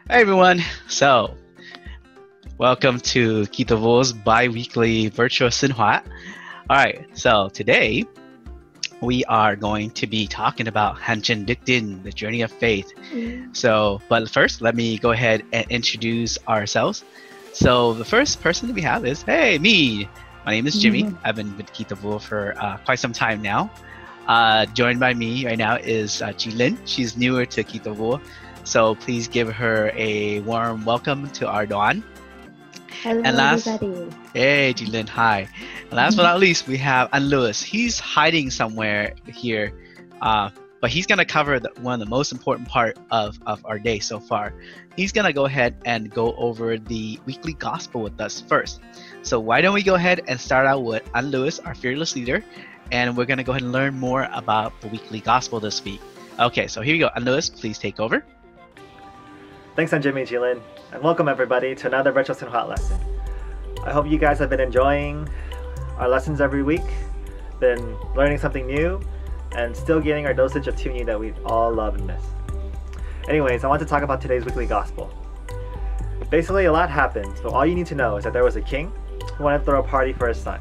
Hi everyone. Welcome to Kitô Vua's bi-weekly virtual Sinh Hoạt. All right. So today we are going to be talking about Hành Đức Tin, the journey of faith. But first, let me go ahead and introduce ourselves. So the first person that we have is me. My name is Jimmy. I've been with Kitô Vua for quite some time now. Joined by me right now is Jilin. She's newer to Kitô Vua. So please give her a warm welcome to our Đoàn. Hello, everybody. Hey, Jilin, hi. And last but not least, we have Lewis. He's hiding somewhere here, but he's going to cover one of the most important part of our day so far. He's going to go ahead and go over the weekly gospel with us first. So why don't we go ahead and start out with Lewis, our fearless leader, and we're going to go ahead and learn more about the weekly gospel this week. Okay, so here you go. Lewis, please take over. Thanks, I'm Jimmy Jilin, and welcome everybody to another virtual Sinh Hoạt lesson. I hope you guys have been enjoying our lessons every week, been learning something new, and still getting our dosage of tuning that we all love and miss. Anyways, I want to talk about today's weekly gospel. Basically, a lot happened, but all you need to know is that there was a king who wanted to throw a party for his son.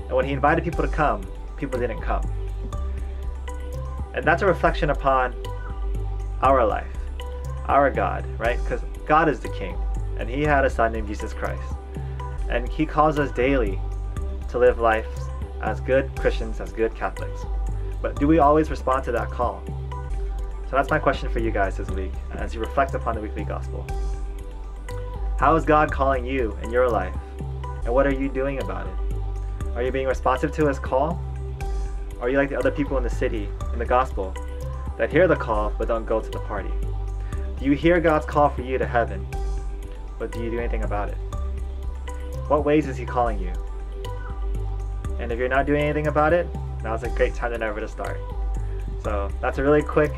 And when he invited people to come, people didn't come. And that's a reflection upon our life. Our God, right? Because God is the King, and He had a Son named Jesus Christ. And He calls us daily to live life as good Christians, as good Catholics. But do we always respond to that call? So that's my question for you guys this week, as you reflect upon the weekly gospel. How is God calling you in your life? And what are you doing about it? Are you being responsive to His call? Or are you like the other people in the city, in the gospel, that hear the call but don't go to the party? Do you hear God's call for you to heaven, but do you do anything about it? What ways is He calling you? And if you're not doing anything about it, now's a great time than ever to start. So that's a really quick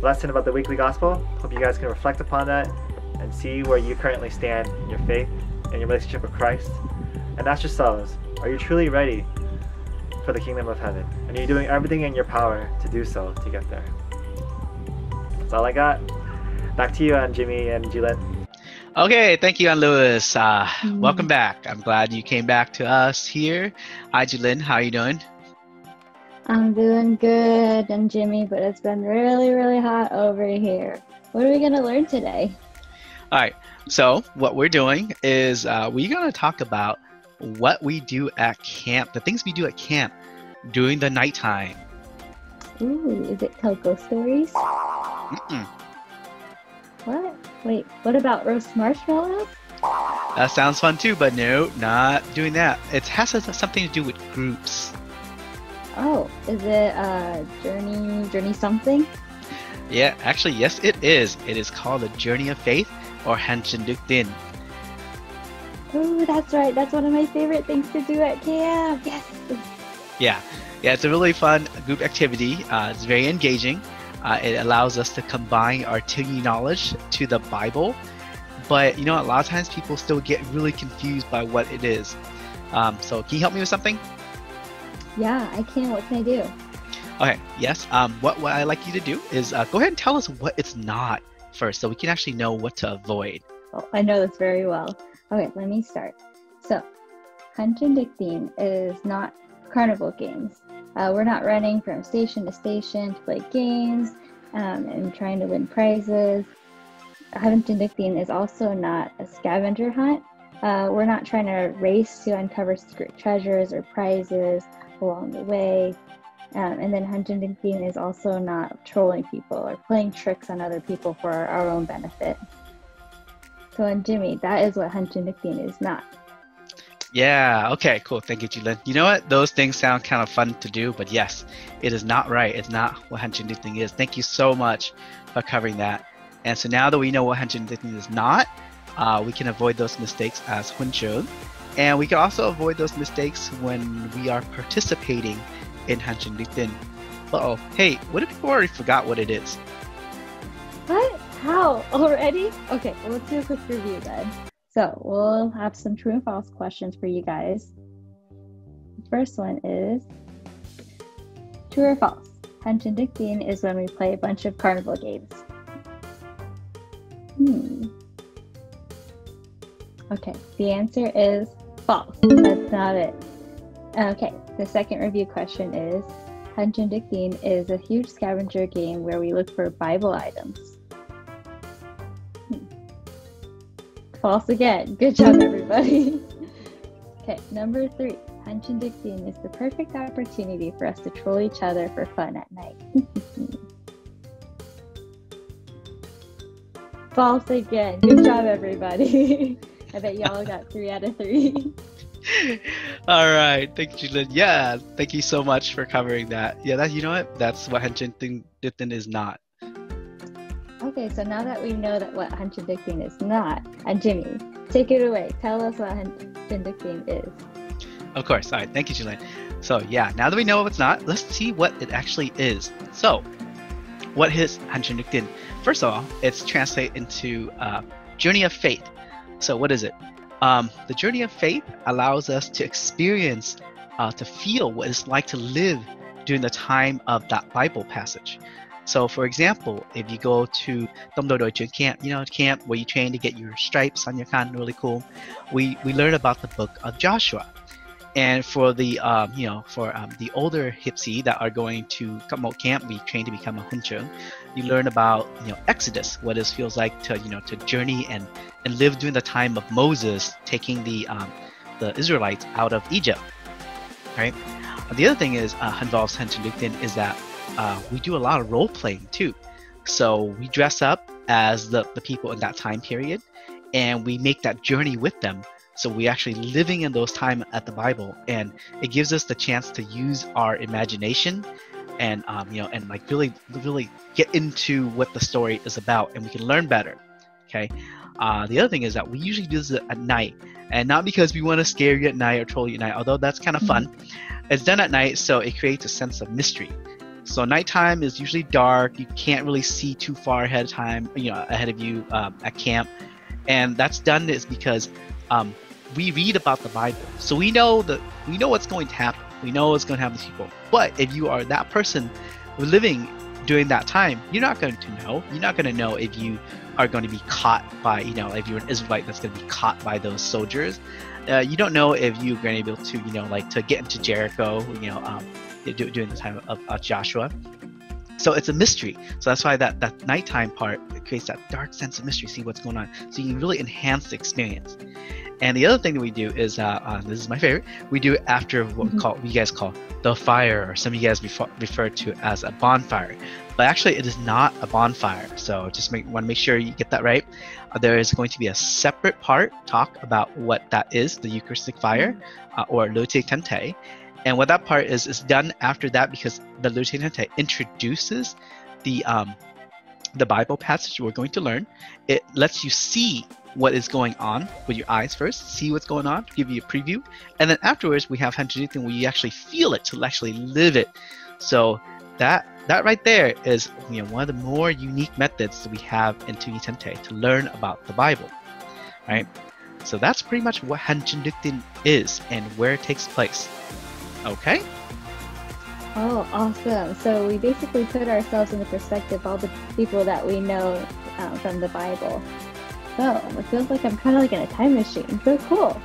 lesson about the weekly gospel. Hope you guys can reflect upon that and see where you currently stand in your faith and your relationship with Christ. And ask yourselves, are you truly ready for the kingdom of heaven? And are you doing everything in your power to do so, to get there? That's all I got. Back to you, Jimmy and Jilin. Okay, thank you, Lewis. Welcome back. I'm glad you came back to us here. Hi, Jilin. How are you doing? I'm doing good, and Jimmy, but it's been really, really hot over here. What are we going to learn today? All right. So what we're doing is we're going to talk about what we do at camp, the things we do at camp during the nighttime. Ooh, is it tell ghost stories? What? Wait, what about roast marshmallows? That sounds fun too, but no, not doing that. It has something to do with groups. Oh, is it journey something? Yeah, actually, yes, it is. It is called the Journey of Faith, or Hành Đức Tin. Oh, that's right. That's one of my favorite things to do at camp. Yes. Yeah, it's a really fun group activity. It's very engaging. It allows us to combine our tuning knowledge to the Bible. But, a lot of times people still get really confused by what it is. So can you help me with something? Yeah, I can. What can I do? Okay, yes. What I'd like you to do is go ahead and tell us what it's not first, so we can actually know what to avoid. Oh, I know this very well. Okay, let me start. So, Hành Đức Tin is not carnival games. We're not running from station to station to play games and trying to win prizes. Hành Đức Tin is also not a scavenger hunt. We're not trying to race to uncover secret treasures or prizes along the way. And then Hành Đức Tin is also not trolling people or playing tricks on other people for our own benefit. So, and Jimmy, that is what Hành Đức Tin is not. Yeah, okay, cool. Thank you, Jilin. You know what? Those things sound kind of fun to do, but yes, it is not right. It's not what Hành Đức Tin is. Thank you so much for covering that. And so now that we know what Hành Đức Tin is not, we can avoid those mistakes as Huân Trường. And we can also avoid those mistakes when we are participating in Hành Đức Tin. Uh-oh. Hey, what if people already forgot what it is? What? How? Already? Okay, well, let's do a quick review then. So we'll have some true and false questions for you guys. The first one is true or false? Hành Đức Tin is when we play a bunch of carnival games. Okay, the answer is false. That's not it. Okay, the second review question is, Hanjendikdin is a huge scavenger game where we look for Bible items. False again. Good job, everybody. Okay, number 3. Hanjendikdin is the perfect opportunity for us to troll each other for fun at night. False again. Good job, everybody. I bet y'all got 3 out of 3. All right, thank you, Lynn. Yeah, thank you so much for covering that. Yeah, you know what? That's what Hanjendikdin is not. Okay, so now that we know that what Hanjendikdin is not, and Jimmy, take it away. Tell us what Hanjendikdin is. Of course. All right, thank you, Julian. So yeah, now that we know what's not, let's see what it actually is. So, what is Hanjendikdin? First of all, it's translated into journey of faith. So what is it? The journey of faith allows us to experience, to feel what it's like to live during the time of that Bible passage. So for example, if you go to Domdodoi camp, camp where you train to get your stripes on your kan, really cool. We learn about the book of Joshua. And for the the older hipsi that are going to Kamot camp, we train to become a hunchung. You learn about Exodus, what it feels like to to journey and live during the time of Moses taking the Israelites out of Egypt. Right. The other thing is involves Hanjendikdin is that we do a lot of role playing too. So we dress up as the people in that time period, and we make that journey with them. So we're actually living in those times at the Bible, and it gives us the chance to use our imagination and and like really get into what the story is about, and we can learn better. Okay. The other thing is that we usually do this at night, and not because we want to scare you at night or troll you at night, although that's kind of fun. It's done at night, so it creates a sense of mystery. So nighttime is usually dark. You can't really see too far ahead of time, ahead of you at camp, and that's done is because we read about the Bible, so we know what's going to happen. We know what's going to happen to people. But if you are that person living during that time, you're not going to know. You're not going to know if you are going to be caught by, if you're an Israelite that's going to be caught by those soldiers. You don't know if you're going to be able to, to get into Jericho, during the time of Joshua. So it's a mystery. So that's why that nighttime part creates that dark sense of mystery, see what's going on. So you can really enhance the experience. And the other thing that we do is, this is my favorite, we do it after what you guys call the fire, or some of you guys refer to as a bonfire. But actually, it is not a bonfire. So just want to make sure you get that right. There is going to be a separate part talk about what that is, the Eucharistic fire, or Lute Tente. And what that part is done after that, because the Lute Tente introduces the Bible passage we're going to learn. It lets you see what is going on with your eyes first, see what's going on, give you a preview, and then afterwards we have Hanjendikdin where you actually feel it, to actually live it. So that right there is one of the more unique methods that we have in Tugi Tente to learn about the Bible, right? So that's pretty much what Hanjendikdin is and where it takes place. Okay? Oh, awesome. So we basically put ourselves in the perspective of all the people that we know from the Bible. So it feels like I'm kind of like in a time machine. So cool.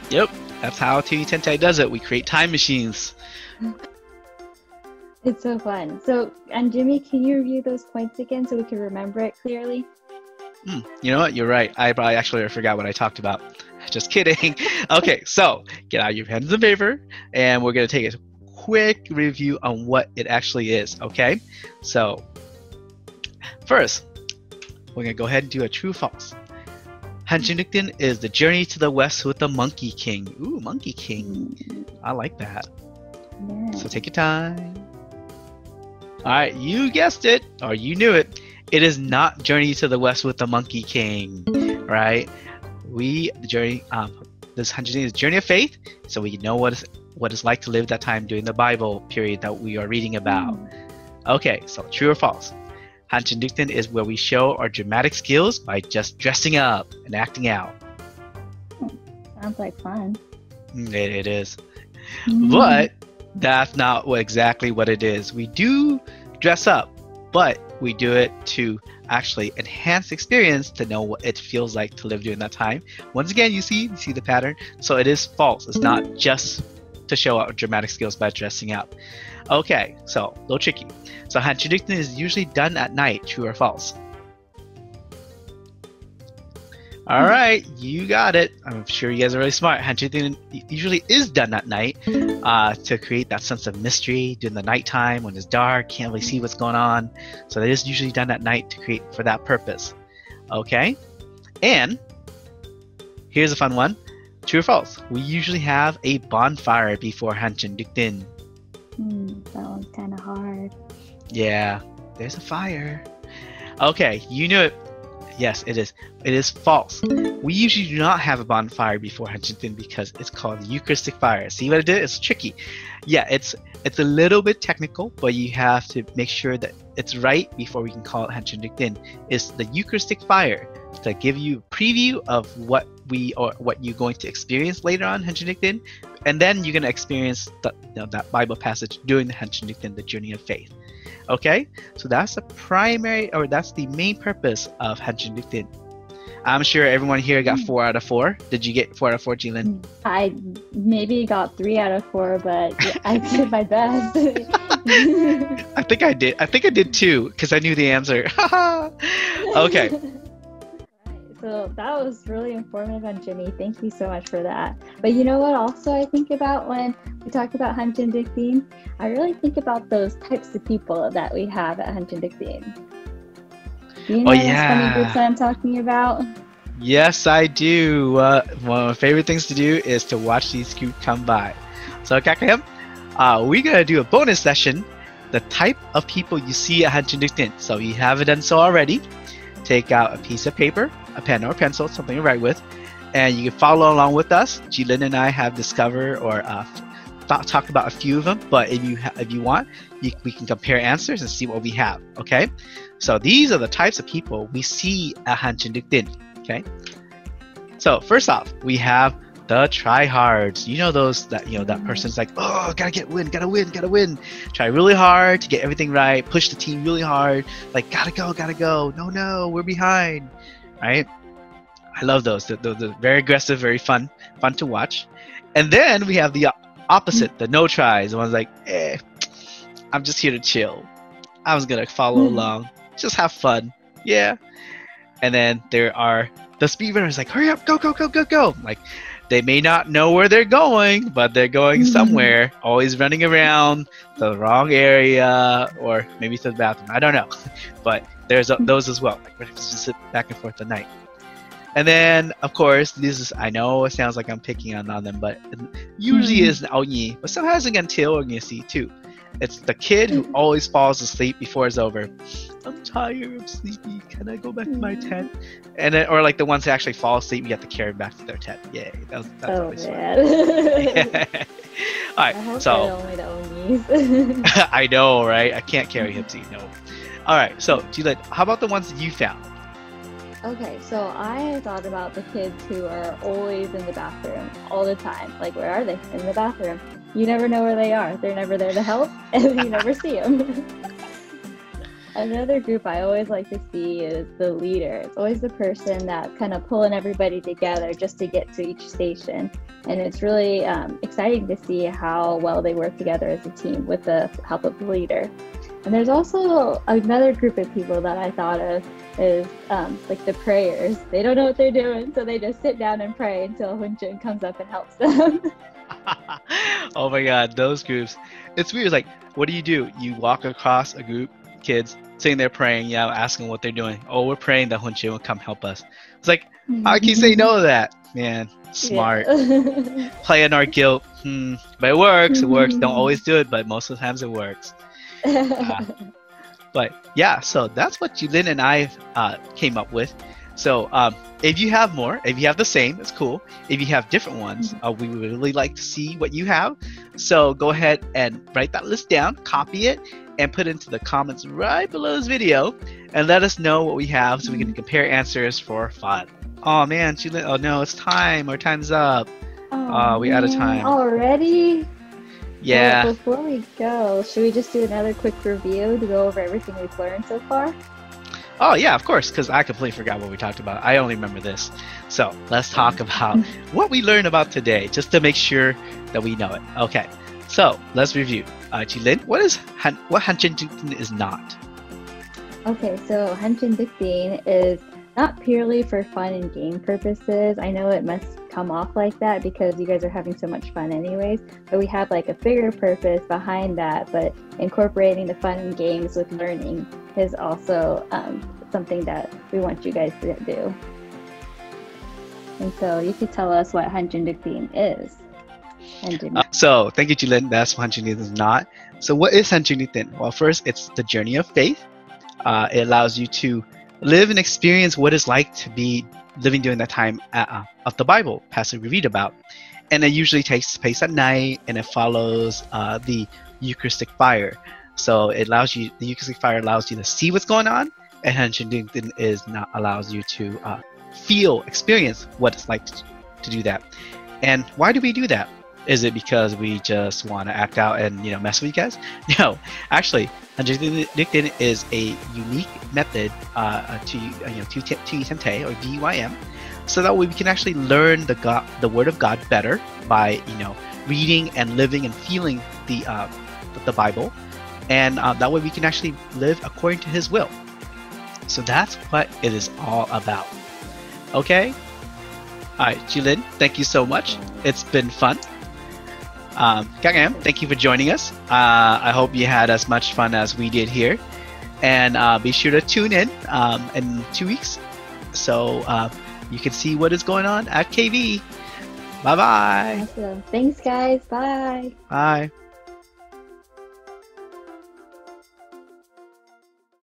Yep, that's how Tugi Tente does it. We create time machines. It's so fun. So, and Jimmy, can you review those points again so we can remember it clearly? You know what? You're right. I probably actually forgot what I talked about. Just kidding. Okay, so get out your pens and paper, and we're going to take a quick review on what it actually is, okay? So, first, we're going to go ahead and do a true false. Hanjendikdin is the journey to the west with the Monkey King. Ooh, Monkey King. I like that. Yeah. So take your time. Alright, you guessed it, or you knew it. It is not Journey to the West with the Monkey King, right? This Hanjendikdin is Journey of Faith, so we know what it's like to live that time during the Bible period that we are reading about. Okay, so true or false? Hanjendikdin is where we show our dramatic skills by just dressing up and acting out. Sounds like fun. It is. But that's not exactly what it is. We do dress up, but we do it to actually enhance the experience to know what it feels like to live during that time. Once again, you see the pattern. So it is false. It's not just to show out dramatic skills by dressing up. Okay, so a little tricky. So hanchindukden is usually done at night. True or false? All right, you got it. I'm sure you guys are really smart. Hanchindukden usually is done at night to create that sense of mystery during the nighttime when it's dark, can't really see what's going on. So it is usually done at night to create for that purpose. Okay, and here's a fun one. True or false? We usually have a bonfire before hanchindukden. That one's kind of hard. Yeah, there's a fire. Okay, you knew it. Yes, it is. It is false. We usually do not have a bonfire before hanchindukden because it's called the Eucharistic fire. See what I did? It's tricky. Yeah, it's a little bit technical, but you have to make sure that it's right before we can call it hanchindukden. It's the Eucharistic fire to give you a preview of what you're going to experience later on hanchindukden, and then you're going to experience that Bible passage during the hanchindukden, the journey of faith. Okay, so that's that's the main purpose of hanchindukden. I'm sure everyone here got 4 out of 4. Did you get 4 out of 4, Jilin? I maybe got 3 out of 4, but I did my best. I think I did. I think I did too because I knew the answer. Okay. So that was really informative on Jimmy. Thank you so much for that. But you know what also I think about when we talk about hanchindukden? I really think about those types of people that we have at hanchindukden. Do you know those funny groups that I'm talking about? Yes, I do. One of my favorite things to do is to watch these groups come by. So Kakayam, we're going to do a bonus session, the type of people you see at hanchindukden. So if you haven't done so already, take out a piece of paper, a pen or a pencil, something to write with, and you can follow along with us. Jilin and I have discovered or talked about a few of them, but if you want, we can compare answers and see what we have. Okay, so these are the types of people we see at hanchindukden. Okay, so first off, we have the tryhards. You know those that that person's like, oh, gotta win. Try really hard to get everything right. Push the team really hard. Like gotta go. No, we're behind. Right? I love those. They're very aggressive, very fun to watch. And then we have the opposite, the no tries. The ones like, I'm just here to chill. I was gonna follow along, just have fun. Yeah. And then there are the speed runners, like, hurry up, go. Like, they may not know where they're going, but they're going somewhere, always running around the wrong area, or maybe to the bathroom. I don't know. But there's those as well, like ready to sit back and forth at night. And then, of course, I know it sounds like I'm picking on them, but it usually is an Aoyi, but sometimes again, Til or Ngisi too. It's the kid who always falls asleep before it's over. I'm tired, I'm sleepy, can I go back to my tent? And then, or like the ones that actually fall asleep, you have to carry them back to their tent. Yay, that's always fun. Alright, I hope so they're only the Onis. I know, right? I can't carry Hipsy, no. Alright, so Jilin, how about the ones that you found? Okay, so I thought about the kids who are always in the bathroom all the time. Like, where are they? In the bathroom. You never know where they are. They're never there to help, and you never see them. Another group I always like to see is the leader. It's always the person that's kind of pulling everybody together just to get to each station. And it's really exciting to see how well they work together as a team with the help of the leader. And there's also another group of people that I thought of is like the prayers. They don't know what they're doing, so they just sit down and pray until Hunchin comes up and helps them. Oh my god, those groups. It's weird, like, what do? You walk across a group, kids, sitting there praying, asking what they're doing. Oh, we're praying that Hunchin will come help us. It's like, how can you say no to that? Man, smart. Yeah. Playing our guilt. But it works, Don't always do it, but most of the times it works. But yeah, so that's what Jilin and I came up with. So if you have more, if you have the same, it's cool. If you have different ones, we would really like to see what you have. So go ahead and write that list down, copy it, and put it into the comments right below this video, and let us know what we have so we can compare answers for fun. Oh man, Jilin, oh no, it's time. Our time's up. We're out of time. Already? Yeah. Well, before we go, should we just do another quick review to go over everything we've learned so far? Oh, yeah, of course, because I completely forgot what we talked about. I only remember this. So let's talk about what we learned about today, just to make sure that we know it. Okay, so let's review. Jilin, what Hanjin is not? Okay, so Hanchin Dikdin is not purely for fun and game purposes. I know it must come off like that because you guys are having so much fun anyways, but we have like a bigger purpose behind that. But incorporating the fun and games with learning is also something that we want you guys to do. And so you could tell us what Hanchin Dikdin is. So thank you, Jilin. That's what Hanchin is not. So what is Hanchin Dikdin? Well, first, it's the journey of faith. It allows you to live and experience what it's like to be living during that time of the Bible passage we read about. And it usually takes place at night, and it follows the Eucharistic fire. So it allows you, the Eucharistic fire allows you to see what's going on, and Hanchin Dikdin allows you to experience what it's like to do that. And why do we do that? Is it because we just want to act out and mess with you guys? No, actually, Hanchin Dikdin is a unique method to Tente or BYM, so that way we can actually learn the Word of God better by reading and living and feeling the Bible, and that way we can actually live according to His will. So that's what it is all about. Okay. All right, Jilin, thank you so much. It's been fun. Kang Em, thank you for joining us. I hope you had as much fun as we did here. And be sure to tune in 2 weeks so you can see what is going on at KV. Bye-bye. Awesome. Thanks, guys. Bye. Bye.